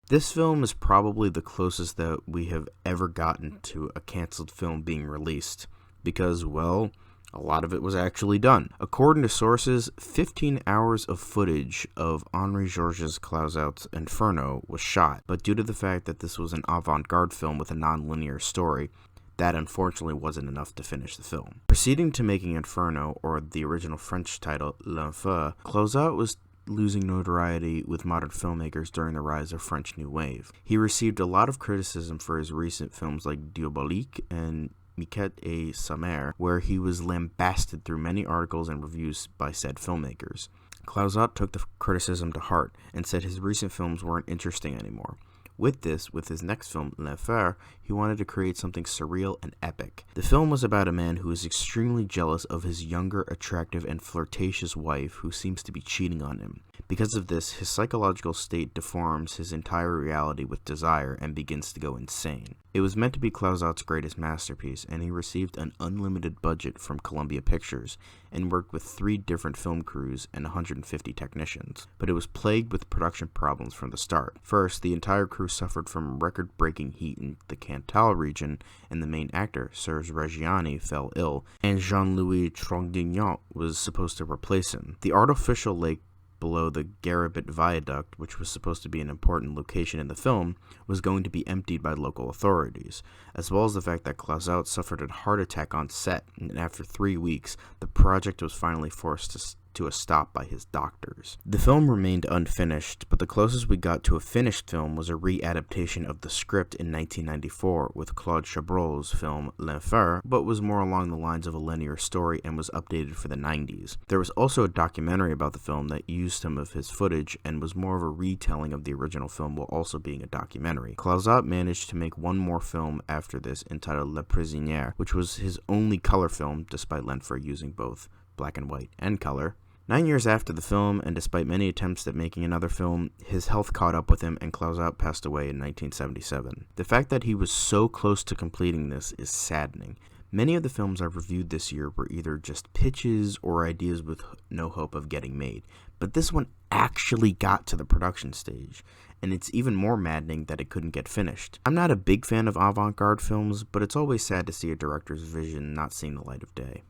This film is probably the closest that we have ever gotten to a canceled film being released, because, well, a lot of it was actually done. According to sources, 15 hours of footage of Henri-Georges Clouzot's Inferno was shot, but due to the fact that this was an avant-garde film with a non-linear story, that unfortunately wasn't enough to finish the film. Proceeding to making Inferno, or the original French title, L'Enfer, Clouzot was losing notoriety with modern filmmakers during the rise of French New Wave. He received a lot of criticism for his recent films like Diabolique and Miquette et sa mère, where he was lambasted through many articles and reviews by said filmmakers. Clouzot took the criticism to heart and said his recent films weren't interesting anymore. With his next film, L'Enfer, he wanted to create something surreal and epic. The film was about a man who is extremely jealous of his younger, attractive, and flirtatious wife who seems to be cheating on him. Because of this, his psychological state deforms his entire reality with desire and begins to go insane. It was meant to be Clouzot's greatest masterpiece, and he received an unlimited budget from Columbia Pictures and worked with 3 different film crews and 150 technicians. But it was plagued with production problems from the start. First, the entire crew suffered from record-breaking heat in the Cantal region, and the main actor, Serge Reggiani, fell ill, and Jean-Louis Trintignant was supposed to replace him. The artificial lake below the Garabit Viaduct, which was supposed to be an important location in the film, was going to be emptied by local authorities, as well as the fact that Clouzot suffered a heart attack on set, and after 3 weeks, the project was finally forced to a stop by his doctors. The film remained unfinished, but the closest we got to a finished film was a re-adaptation of the script in 1994 with Claude Chabrol's film L'Enfer, but was more along the lines of a linear story and was updated for the 90s. There was also a documentary about the film that used some of his footage and was more of a retelling of the original film while also being a documentary. Clouzot managed to make one more film after this entitled La Prisonnière, which was his only color film despite L'Enfer using both black and white and color. 9 years after the film, and despite many attempts at making another film, his health caught up with him and Clouzot passed away in 1977. The fact that he was so close to completing this is saddening. Many of the films I've reviewed this year were either just pitches or ideas with no hope of getting made, but this one actually got to the production stage, and it's even more maddening that it couldn't get finished. I'm not a big fan of avant-garde films, but it's always sad to see a director's vision not seeing the light of day.